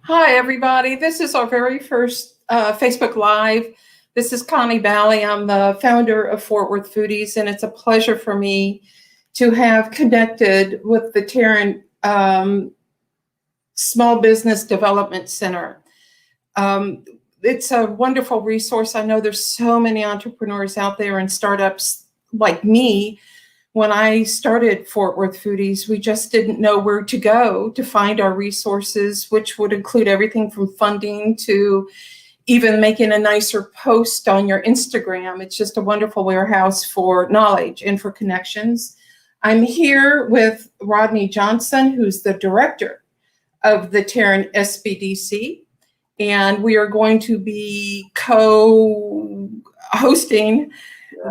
Hi, everybody. This is our very first Facebook Live. This is Connie Bally. I'm the founder of Worth Foodies, and it's a pleasure for me to have connected with the Tarrant Small Business Development Center. It's a wonderful resource. I know there's so many entrepreneurs out there and startups like me. When I started Worth Foodies, we just didn't know where to go to find our resources, which would include everything from funding to even making a nicer post on your Instagram. It's just a wonderful warehouse for knowledge and for connections. I'm here with Rodney Johnson, who's the director of the Tarrant SBDC, and we are going to be co-hosting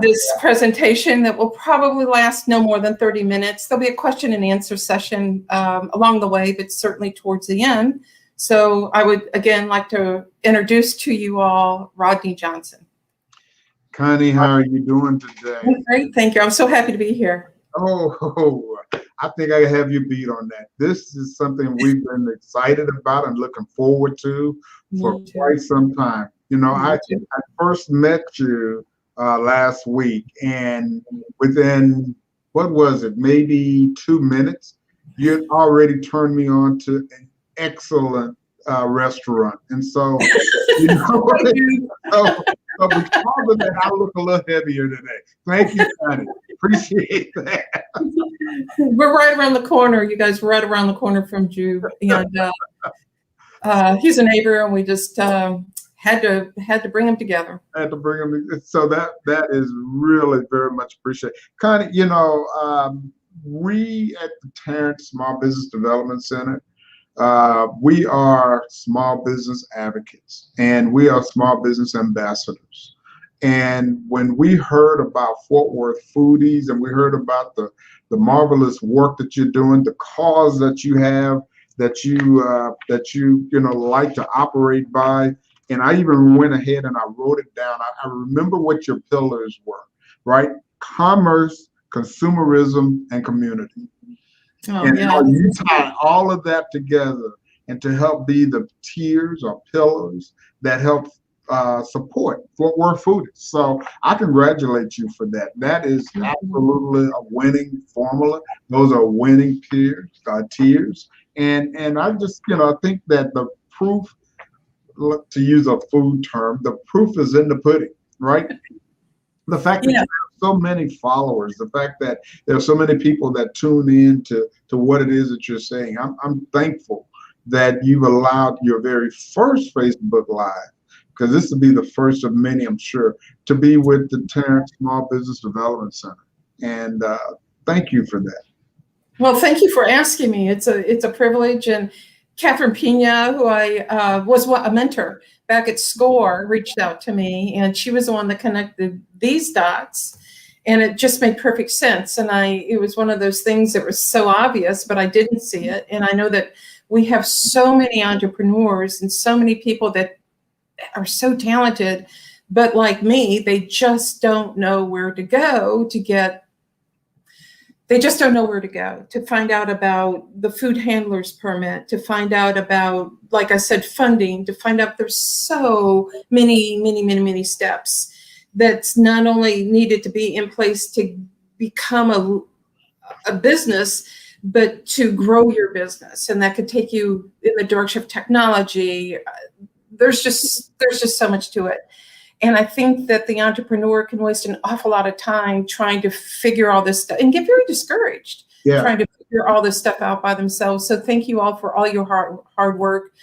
this presentation that will probably last no more than 30 minutes. There'll be a question and answer session along the way, but certainly towards the end. So I would, again, like to introduce to you all Rodney Johnson. Connie, how are you doing today? Great, thank you. I'm so happy to be here. Oh, I think I have you beat on that. This is something we've been excited about and looking forward to for quite some time. You know, I first met you last week, and within, what was it, maybe 2 minutes, you already turned me on to an excellent restaurant. And so, you know, so because of that, I look a little heavier today. Thank you, Connie. Appreciate that. We're right around the corner. You guys were right around the corner from Drew. And he's a neighbor, and we just had to bring them together. Had to bring them. So that is really very much appreciated. Connie, you know, we at the Tarrant Small Business Development Center, we are small business advocates, and we are small business ambassadors. And when we heard about Worth Foodies, and we heard about the marvelous work that you're doing, the cause that you have, that you like to operate by. And I even went ahead and I wrote it down. I remember what your pillars were, right? Commerce, consumerism, and community. And how you tie all of that together and to help be the tiers or pillars that help support Worth Foodies. So I congratulate you for that. That is absolutely a winning formula. Those are winning tiers. And I just, I think that the proof, to use a food term, the proof is in the pudding, right? The fact that you have so many followers, the fact that there are so many people that tune in to what it is that you're saying. I'm thankful that you've allowed your very first Facebook Live, because this will be the first of many, I'm sure, to be with the Tarrant Small Business Development Center. And thank you for that. Well, thank you for asking me. It's a privilege. And Catherine Pina, who I was a mentor back at SCORE, reached out to me, and she was the one that connected these dots, and it just made perfect sense. And it was one of those things that was so obvious, but I didn't see it. And I know that we have so many entrepreneurs and so many people that are so talented, but like me, they just don't know where to go They just don't know where to go to find out about the food handler's permit, to find out about, like I said, funding, to find out there's so many steps that's not only needed to be in place to become a business, but to grow your business. And that could take you in the direction of technology. There's just so much to it. And I think that the entrepreneur can waste an awful lot of time trying to figure all this stuff and get very discouraged trying to figure all this stuff out by themselves. So thank you all for all your hard work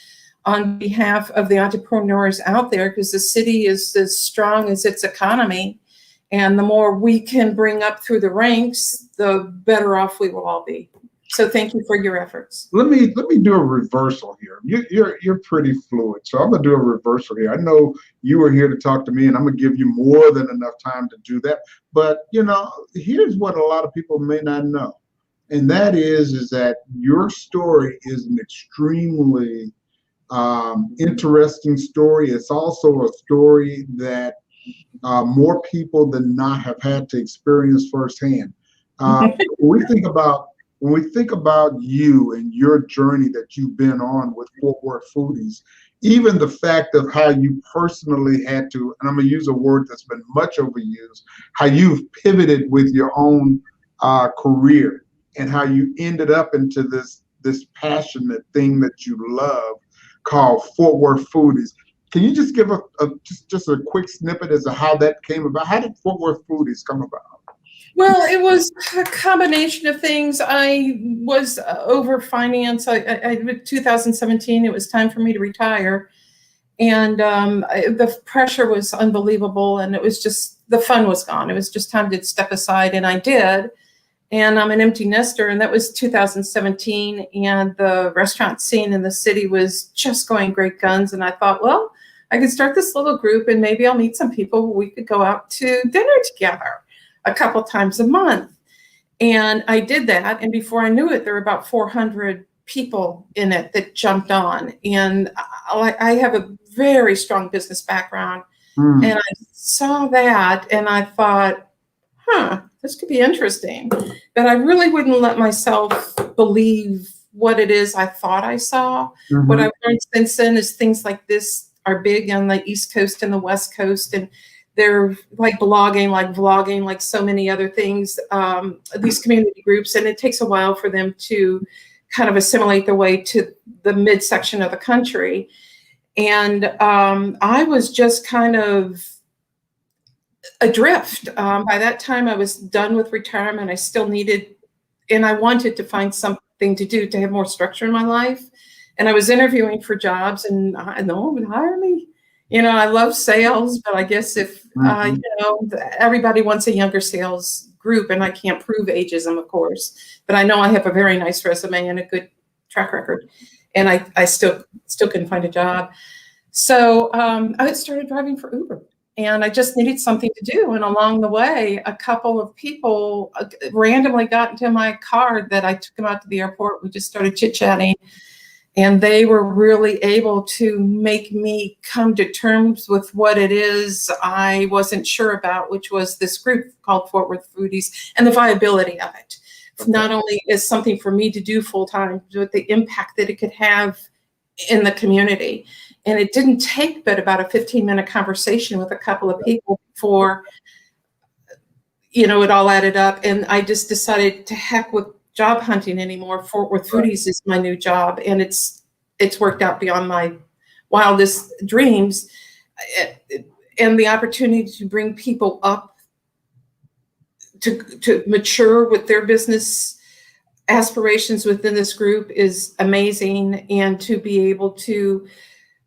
on behalf of the entrepreneurs out there, because the city is as strong as its economy. And the more we can bring up through the ranks, the better off we will all be. So thank you for your efforts. Let me do a reversal here. You're pretty fluid, so I'm gonna do a reversal here. I know you were here to talk to me, and I'm gonna give you more than enough time to do that. But here's what a lot of people may not know, and that is that your story is an extremely interesting story. It's also a story that more people than not have had to experience firsthand. When we think about when we think about you and your journey that you've been on with Fort Worth Foodies, even the fact of how you personally had to, and I'm going to use a word that's been much overused, how you've pivoted with your own career and how you ended up into this passionate thing that you love called Fort Worth Foodies. Can you just give just a quick snippet as to how that came about? How did Fort Worth Foodies come about? Well, it was a combination of things. I was over finance. In 2017, it was time for me to retire. And the pressure was unbelievable. And it was just, the fun was gone. It was just time to step aside. And I did. And I'm an empty nester. And that was 2017. And the restaurant scene in the city was just going great guns. And I thought, well, I could start this little group and maybe I'll meet some people. We could go out to dinner together a couple times a month. And I did that. And before I knew it, there were about 400 people in it that jumped on. And I have a very strong business background. And I saw that and I thought, this could be interesting. But I really wouldn't let myself believe what it is I thought I saw. What I've learned since then is things like this are big on the East Coast and the West Coast. And they're like blogging, like vlogging, like so many other things, these community groups. And it takes a while for them to kind of assimilate their way to the midsection of the country. And I was just kind of adrift. By that time, I was done with retirement. I still needed, and I wanted to find something to do to have more structure in my life. And I was interviewing for jobs and no one would hire me. You know, I love sales, but I guess if, everybody wants a younger sales group, and I can't prove ageism, of course, but I know I have a very nice resume and a good track record, and I still couldn't find a job. So I started driving for Uber, and I just needed something to do. And along the way, a couple of people randomly got into my car that I took them out to the airport. We just started chit-chatting. And they were really able to make me come to terms with what it is I wasn't sure about, which was this group called Fort Worth Foodies and the viability of it. Not only as something for me to do full time, but the impact that it could have in the community. And it didn't take but about a 15-minute conversation with a couple of people before, it all added up. And I just decided to heck with job hunting anymore. Fort Worth Foodies is my new job, and it's worked out beyond my wildest dreams. And the opportunity to bring people up to mature with their business aspirations within this group is amazing. And to be able to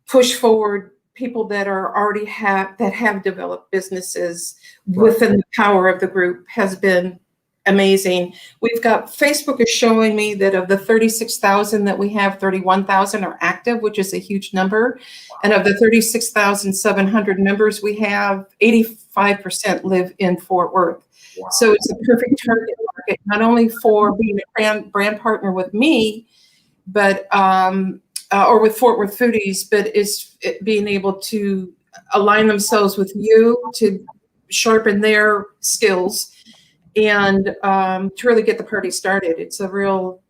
push forward people that are already have developed businesses within the power of the group has been amazing. We've got, Facebook is showing me that of the 36,000 that we have, 31,000 are active, which is a huge number. And of the 36,700 members we have, 85% live in Fort Worth. Wow. So it's a perfect target market, not only for being a brand partner with me, but or with Fort Worth Foodies, but it's being able to align themselves with you to sharpen their skills and to really get the party started. It's a real,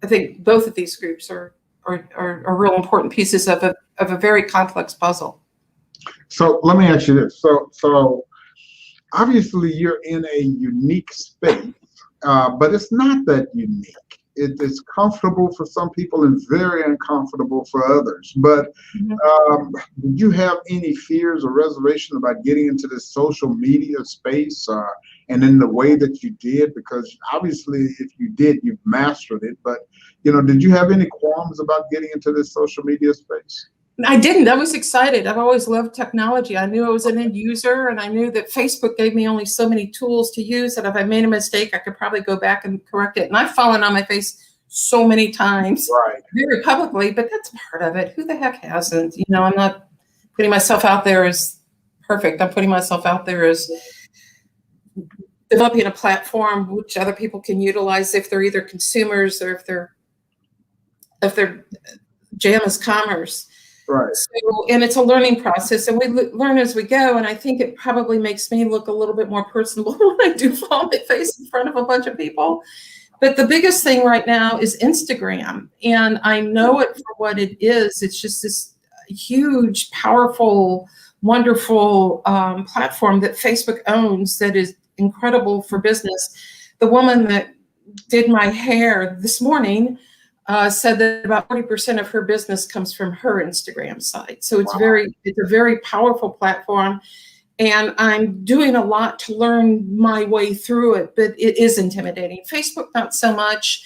I think both of these groups are real important pieces of a very complex puzzle. So let me ask you this. So obviously you're in a unique space, but it's not that unique. It's comfortable for some people and very uncomfortable for others. But do you have any fears or reservation about getting into this social media space and in the way that you did? Because obviously if you did, you've mastered it. But, did you have any qualms about getting into this social media space? I didn't. I was excited. I've always loved technology. I knew I was an end user, and I knew that Facebook gave me only so many tools to use, that if I made a mistake, I could probably go back and correct it. And I've fallen on my face so many times, very publicly, but that's part of it. Who the heck hasn't? I'm not putting myself out there as perfect. I'm putting myself out there as developing a platform which other people can utilize if they're either consumers or if their jam is commerce. Right. So, and it's a learning process, and we learn as we go. And I think it probably makes me look a little bit more personable when I do fall on my face in front of a bunch of people. But the biggest thing right now is Instagram. And I know it for what it is. It's just this huge, powerful, wonderful platform that Facebook owns that is incredible for business. The woman that did my hair this morning said that about 40% of her business comes from her Instagram site. So it's it's a very powerful platform. And I'm doing a lot to learn my way through it, but it is intimidating. Facebook, not so much.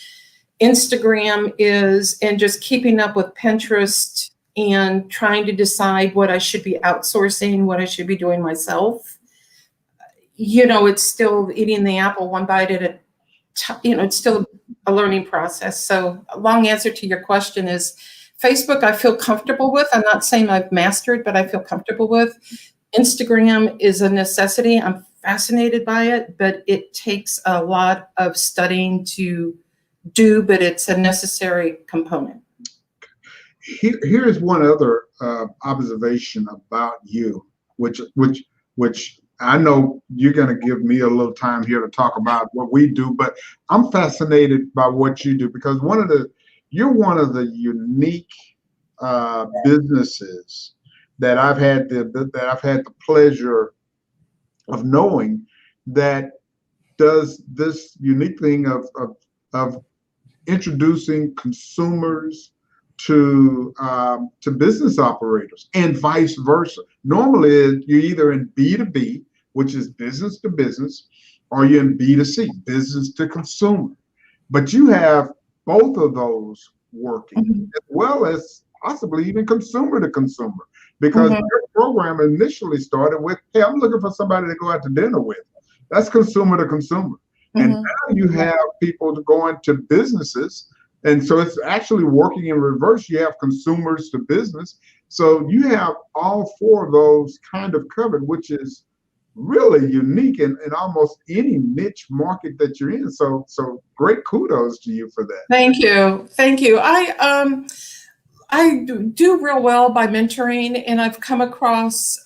Instagram is, and just keeping up with Pinterest and trying to decide what I should be outsourcing, what I should be doing myself. You know, it's still eating the apple one bite at a time. You know, it's still a learning process. So a long answer to your question is Facebook, I feel comfortable with. I'm not saying I've mastered, but I feel comfortable with. Instagram is a necessity. I'm fascinated by it, but it takes a lot of studying to do, but it's a necessary component. Here is one other observation about you, which I know you're going to give me a little time here to talk about what we do, but I'm fascinated by what you do because you're one of the unique businesses that I've had the pleasure of knowing that does this unique thing of introducing consumers to business operators and vice versa. Normally, you're either in B2B, which is business to business, or you're in B2C, business to consumer. But you have both of those working, as well as possibly even consumer to consumer, because your program initially started with, hey, I'm looking for somebody to go out to dinner with. That's consumer to consumer. And now you have people to go into businesses. And so it's actually working in reverse. You have consumers to business. So you have all four of those kind of covered, which is really unique in almost any niche market that you're in. So great kudos to you for that. Thank you. Thank you. I do real well by mentoring, and I've come across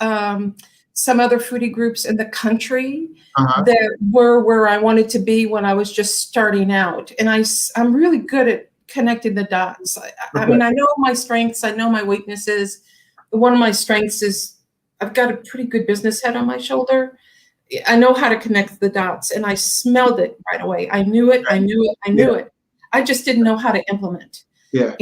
some other foodie groups in the country that were where I wanted to be when I was just starting out. And I'm really good at connecting the dots. I mean, I know my strengths, I know my weaknesses. One of my strengths is I've got a pretty good business head on my shoulder. I know how to connect the dots, and I smelled it right away. I knew it. I knew it. I just didn't know how to implement. Yeah.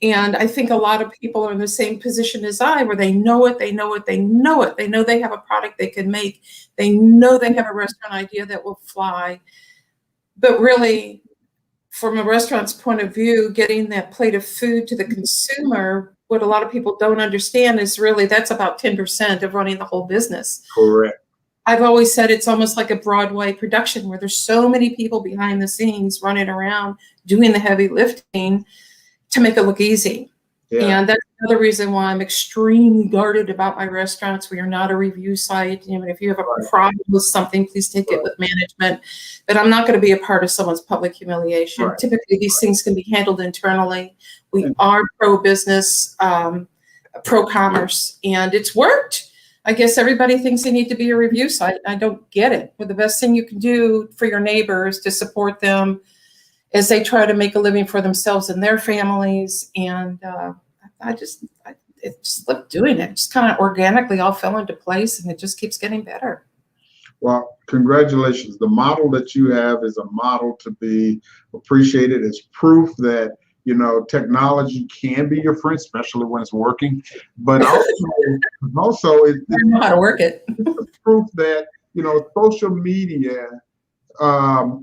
And I think a lot of people are in the same position as I, where they know it. They know they have a product they can make. They know they have a restaurant idea that will fly. But really, from a restaurant's point of view, getting that plate of food to the consumer, what a lot of people don't understand is really that's about 10% of running the whole business. Correct. I've always said it's almost like a Broadway production where there's so many people behind the scenes running around doing the heavy lifting to make it look easy. Yeah. And that's another reason why I'm extremely guarded about my restaurants. We are not a review site. You know, if you have a problem with something, please take it with management. But I'm not going to be a part of someone's public humiliation. Right. Typically, these things can be handled internally. We are pro-business, pro-commerce, and it's worked. I guess everybody thinks they need to be a review site. I don't get it. But the best thing you can do for your neighbors to support them as they try to make a living for themselves and their families. And I just love doing it. Just kind of organically all fell into place, and it just keeps getting better. Well, congratulations. The model that you have is a model to be appreciated. It's proof that, you know, technology can be your friend, especially when it's working. But also I know how to work it. It's proof that, you know, social media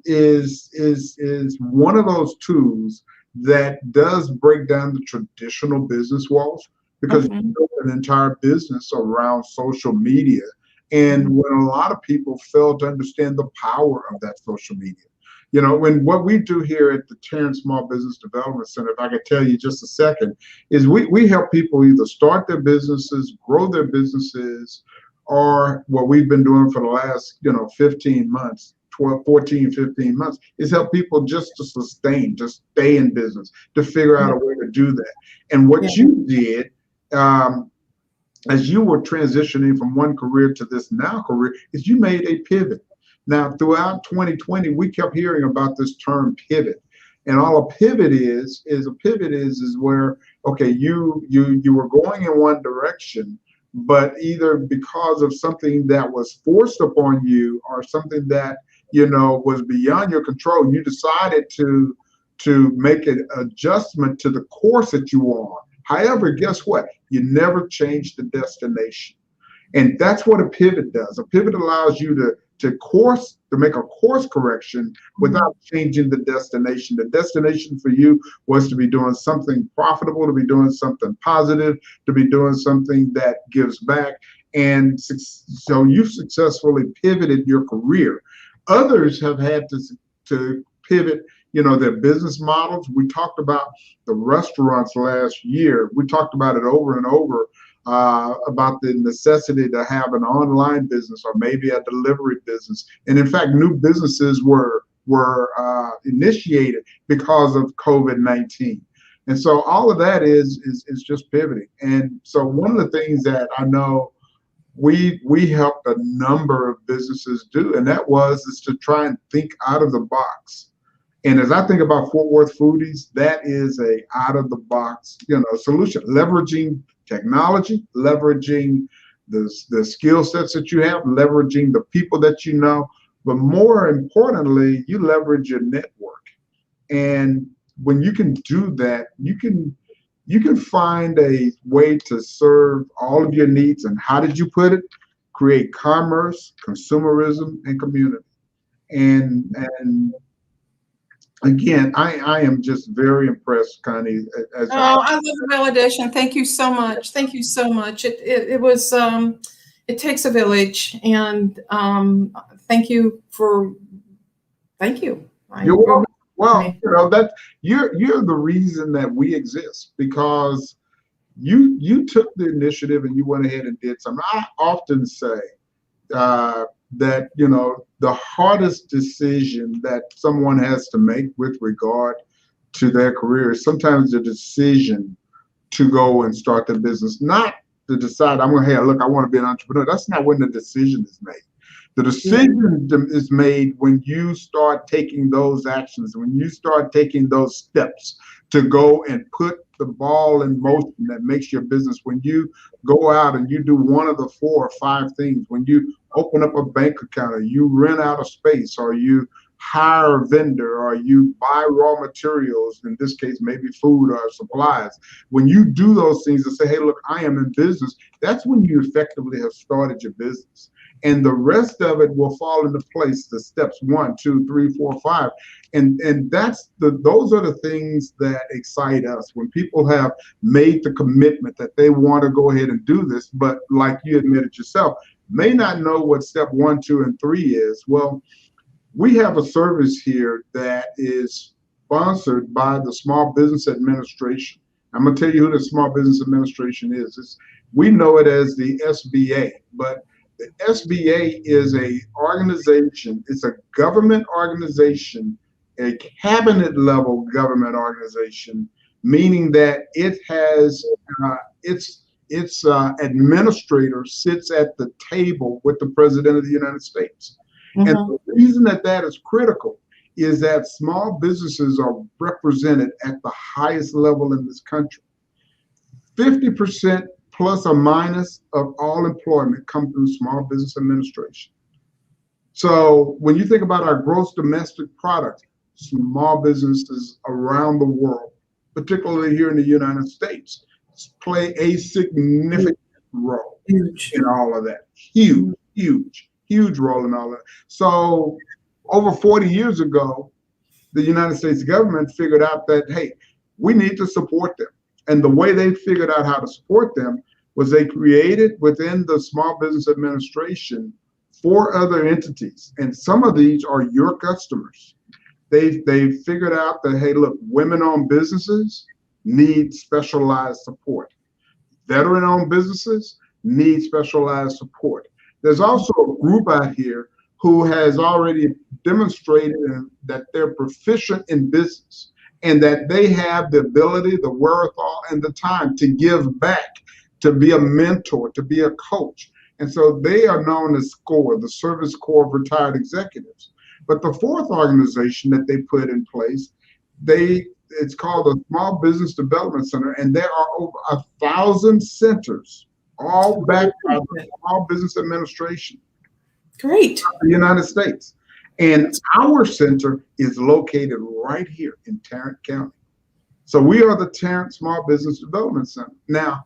is one of those tools that does break down the traditional business walls, because you build an entire business around social media. And when a lot of people fail to understand the power of that social media, you know, when what we do here at the Tarrant Small Business Development Center, if I could tell you just a second, is we help people either start their businesses, grow their businesses, or what we've been doing for the last, 15 months, 14, 15 months, is help people just to sustain, just stay in business, to figure out a way to do that. And what you did, as you were transitioning from one career to this now career, is you made a pivot. Now, throughout 2020, we kept hearing about this term pivot. And all a pivot is where, okay, you were going in one direction, but either because of something that was forced upon you or something that, was beyond your control, you decided to make an adjustment to the course that you were on. However, guess what? You never changed the destination. And that's what a pivot does. A pivot allows you to make a course correction without changing the destination. The destination for you was to be doing something profitable, to be doing something positive, to be doing something that gives back. And so you've successfully pivoted your career. Others have had to pivot, their business models. We talked about the restaurants last year. We talked about it over and over. About the necessity to have an online business or maybe a delivery business. And in fact, new businesses were initiated because of COVID-19. And so all of that is just pivoting. And so one of the things that I know we helped a number of businesses do, and that is to try and think out of the box. And as I think about Fort Worth Foodies, that is a out of the box, solution, leveraging technology, leveraging the skill sets that you have, leveraging the people that you know, but more importantly, you leverage your network. And when you can do that, you can find a way to serve all of your needs. And how did you put it? Create commerce, consumerism, and community. And again, I am just very impressed, Connie. I love the validation. Thank you so much. Thank you so much. It was it takes a village, and thank you. You're welcome. Well, that you're the reason that we exist, because you took the initiative and you went ahead and did something. I often say that the hardest decision that someone has to make with regard to their career is sometimes the decision to go and start their business, not to decide, I want to be an entrepreneur. That's not when the decision is made. The decision is made when you start taking those actions, when you start taking those steps to go and put the ball in motion that makes your business. When you go out and you do one of the 4 or 5 things, when you open up a bank account, or you rent out a space, or you hire a vendor, or you buy raw materials, in this case, maybe food or supplies. When you do those things and say, hey, look, I am in business, that's when you effectively have started your business. And the rest of it will fall into place, the steps 1, 2, 3, 4, 5. And those are the things that excite us, when people have made the commitment that they want to go ahead and do this, but like you admitted yourself, may not know what step 1, 2, and 3 is. Well, we have a service here that is sponsored by the Small Business Administration. I'm going to tell you who the Small Business Administration is. We know it as the SBA, but the SBA is a organization. It's a government organization, a cabinet level government organization, meaning that it has its administrator sits at the table with the President of the United States. And the reason that is critical is that small businesses are represented at the highest level in this country. 50% plus or minus of all employment come through Small Business Administration. So when you think about our gross domestic product, small businesses around the world, particularly here in the United States, play a significant role in all of that. Huge role in all that. So over 40 years ago, the United States government figured out that, hey, we need to support them. And the way they figured out how to support them was they created within the Small Business Administration 4 other entities. And some of these are your customers. They figured out that, hey, look, women-owned businesses need specialized support. Veteran-owned businesses need specialized support. There's also a group out here who has already demonstrated that they're proficient in business and that they have the ability, the wherewithal, and the time to give back, to be a mentor, to be a coach. And so they are known as SCORE, the Service Corps of Retired Executives. But the fourth organization that they put in place, it's called the Small Business Development Center, and there are over 1,000 centers, all backed by the Small Business Administration. Great. Of the United States. And our center is located right here in Tarrant County. So we are the Tarrant Small Business Development Center. Now,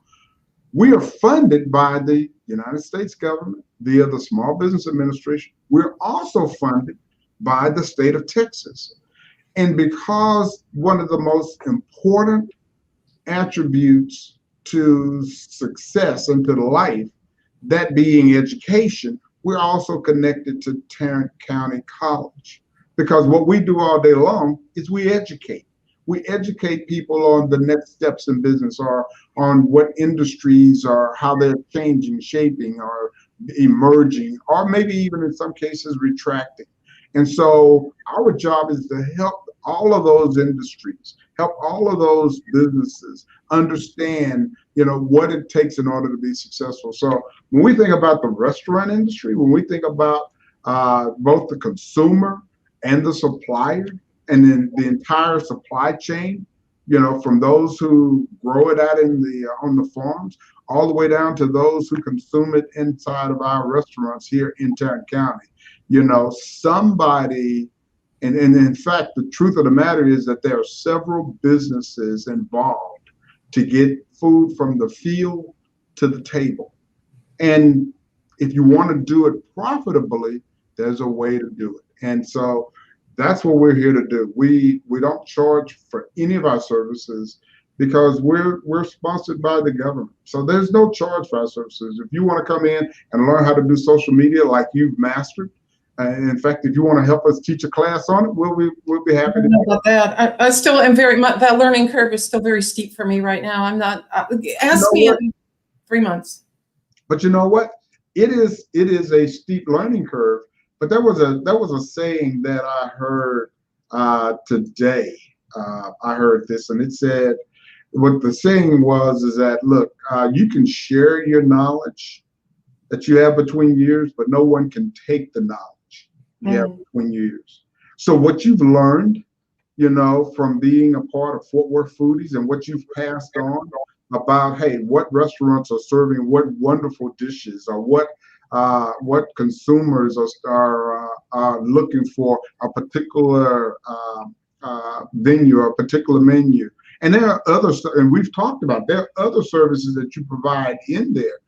we are funded by the United States government via the Small Business Administration. We're also funded by the state of Texas. And because one of the most important attributes to success and to life, that being education, we're also connected to Tarrant County College, because what we do all day long is we educate. We educate people on the next steps in business, or on what industries are, how they're changing, shaping, or emerging, or maybe even in some cases retracting. And so our job is to help all of those industries, help all of those businesses understand, what it takes in order to be successful. So when we think about the restaurant industry, when we think about both the consumer and the supplier, and then the entire supply chain, from those who grow it out on the farms, all the way down to those who consume it inside of our restaurants here in Tarrant County. Somebody, and in fact, the truth of the matter is that there are several businesses involved to get food from the field to the table. And if you want to do it profitably, there's a way to do it. And so that's what we're here to do. We don't charge for any of our services because we're sponsored by the government. So there's no charge for our services. If you want to come in and learn how to do social media like you've mastered, in fact, if you want to help us teach a class on it, we'll be happy to do about that. I still am very much, that learning curve is still very steep for me right now. I'm not, ask me in 3 months. But you know what? It is a steep learning curve. But there was a saying that I heard today. I heard this, and it said, what the saying was is that, look, you can share your knowledge that you have between years, but no one can take the knowledge you have between years. So what you've learned, from being a part of Fort Worth Foodies, and what you've passed on about, hey, what restaurants are serving what wonderful dishes, or what consumers are looking for a particular venue or a particular menu. And there are others, and we've talked about, there are other services that you provide in there.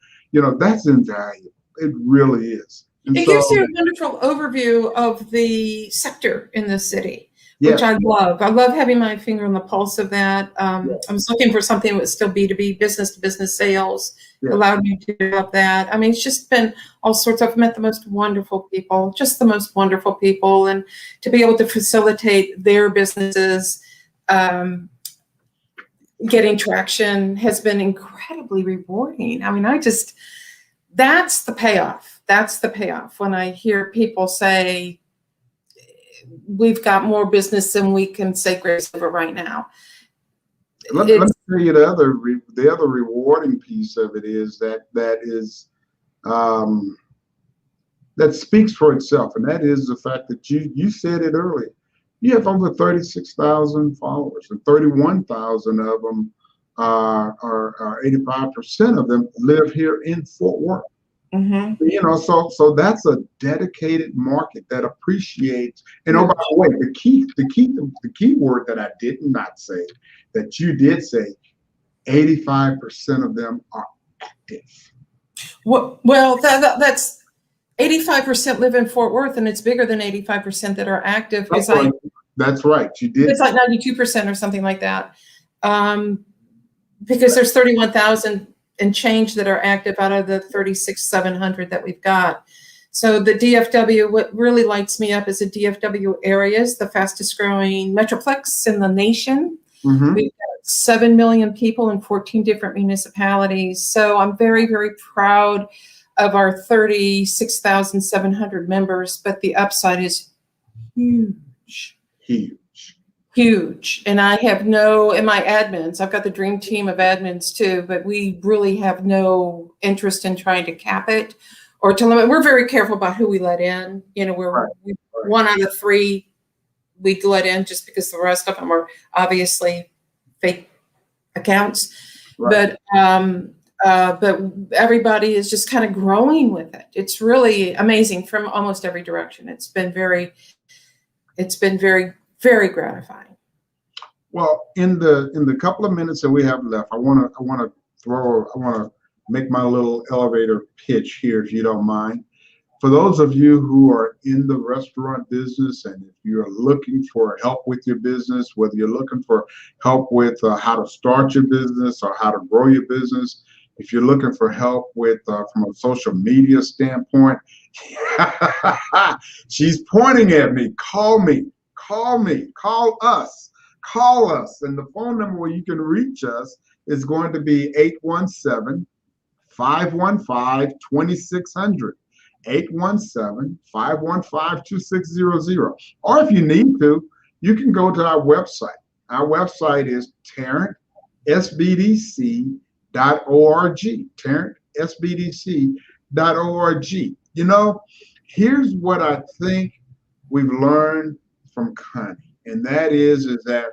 That's invaluable. It really is. And it gives you a wonderful overview of the sector in the city, which I love. I love having my finger on the pulse of that. I was looking for something that would still B2B, business to business sales, allowed me to develop that. I mean, it's just been all sorts. I've met the most wonderful people, just the most wonderful people. And to be able to facilitate their businesses, getting traction has been incredibly rewarding. I mean, that's the payoff. That's the payoff. When I hear people say, we've got more business than we can say grace over right now. Let me tell you the other rewarding piece of it is that speaks for itself, and that is the fact that you said it earlier. You have over 36,000 followers, and 31,000 of them are 85% of them live here in Fort Worth. So that's a dedicated market that appreciates. And oh, by the way, the key word that I did not say, that you did say, 85% of them are active. Well, that's 85% live in Fort Worth, and it's bigger than 85% that are active. That's right. You did. It's like 92% or something like that, because there's 31,000 and change that are active out of the 36,700 that we've got. So the DFW, what really lights me up is the DFW areas, the fastest growing metroplex in the nation. We've got 7 million people in 14 different municipalities. So I'm very, very proud of our 36,700 members, but the upside is huge. Huge. huge. And I have no, and my admins, I've got the dream team of admins too, but we really have no interest in trying to cap it or to limit. We're very careful about who we let in. You know, Right. one out of three we let in just because the rest of them are obviously fake accounts. Right. But everybody is just kind of growing with it. It's really amazing from almost every direction. It's been very, very gratifying. Well, in the couple of minutes that we have left, I want to make my little elevator pitch here, if you don't mind. For those of you who are in the restaurant business, and if you're looking for help with your business, whether you're looking for help with how to start your business or how to grow your business, if you're looking for help with from a social media standpoint, she's pointing at me. Call me, call us. And the phone number where you can reach us is going to be 817-515-2600. 817-515-2600. Or if you need to, you can go to our website. Our website is Tarrant SBDC.org. Tarrant SBDC.org. You know, here's what I think we've learned from Connie, and that is that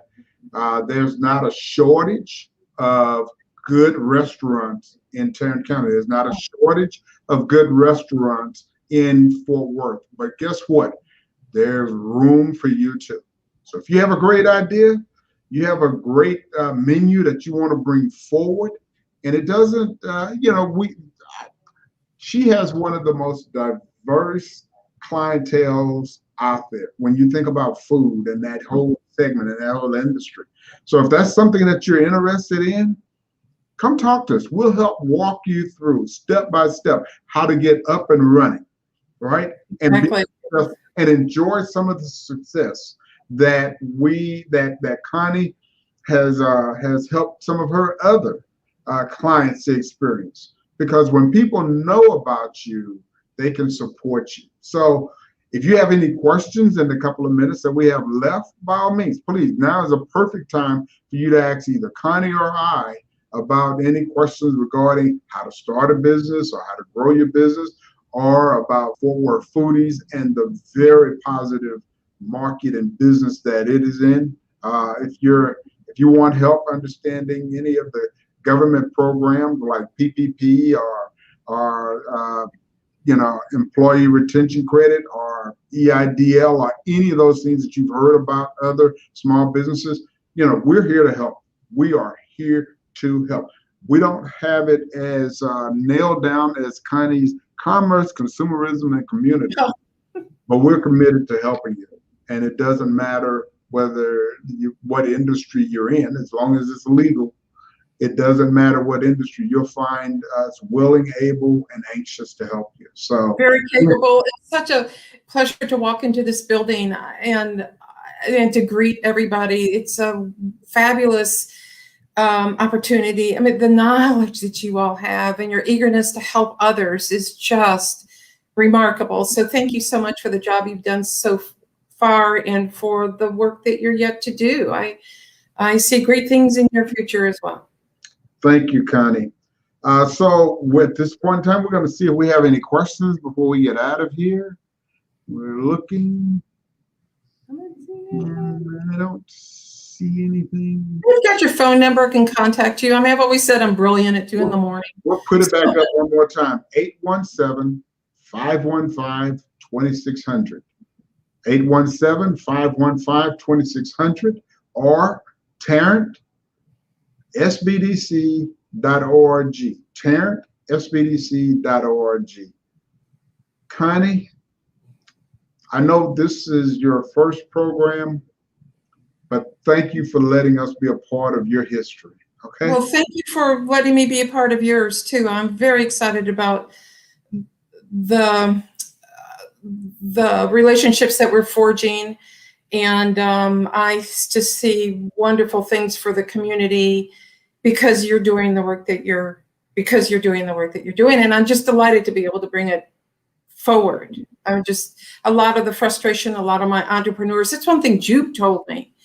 there's not a shortage of good restaurants in Tarrant County. There's not a shortage of good restaurants in Fort Worth. But guess what? There's room for you too. So if you have a great idea, you have a great menu that you want to bring forward, and it doesn't, she has one of the most diverse clienteles out there when you think about food and that whole segment and that whole industry. So if that's something that you're interested in, come talk to us. We'll help walk you through step by step how to get up and running, right? And Exactly. and enjoy some of the success that Connie has helped some of her other clients to experience. Because when people know about you, they can support you. So if you have any questions in the couple of minutes that we have left, by all means, please, now is a perfect time for you to ask either Connie or I about any questions regarding how to start a business or how to grow your business, or about Fort Worth Foodies and the very positive market and business that it is in. If you want help understanding any of the government programs like PPP or employee retention credit or EIDL or any of those things that you've heard about other small businesses, we're here to help. We are here to help. We don't have it as nailed down as Connie's commerce, consumerism, and community, but we're committed to helping you. And it doesn't matter what industry you're in, as long as it's legal. It doesn't matter what industry, you'll find us willing, able, and anxious to help you. So very capable. It's such a pleasure to walk into this building and to greet everybody. It's a fabulous opportunity. I mean, the knowledge that you all have and your eagerness to help others is just remarkable. So thank you so much for the job you've done so far and for the work that you're yet to do. I see great things in your future as well. Thank you, Connie. So with this point in time, we're going to see if we have any questions before we get out of here. We're looking. I don't see anything. You've got your phone number, can contact you. I mean, I've always said I'm brilliant at 2 in the morning. We'll put it back up one more time. 817-515-2600. 817-515-2600 or Tarrant SBDC.org. Tarrant SBDC.org. Connie, I know this is your first program, but thank you for letting us be a part of your history. Okay. Well, thank you for letting me be a part of yours too. I'm very excited about the relationships that we're forging, and I just see wonderful things for the community because you're doing the work that you're doing, and I'm just delighted to be able to bring it forward. I'm just, a lot of the frustration, a lot of my entrepreneurs, it's one thing Jupe told me.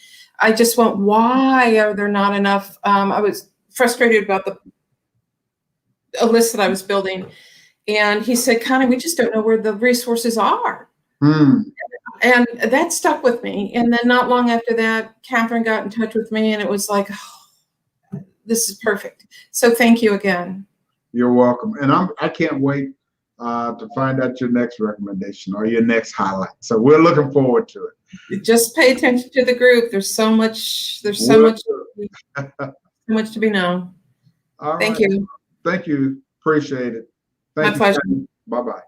I just went, why are there not enough? I was frustrated about a list that I was building. And he said, Connie, we just don't know where the resources are. And that stuck with me. And then not long after that, Catherine got in touch with me, and it was like, oh, this is perfect. So thank you again. You're welcome. And I can't wait to find out your next recommendation or your next highlight. So we're looking forward to it. Just pay attention to the group. There's so much to be known. All Thank right. you. Thank you. Appreciate it. My pleasure. Bye-bye.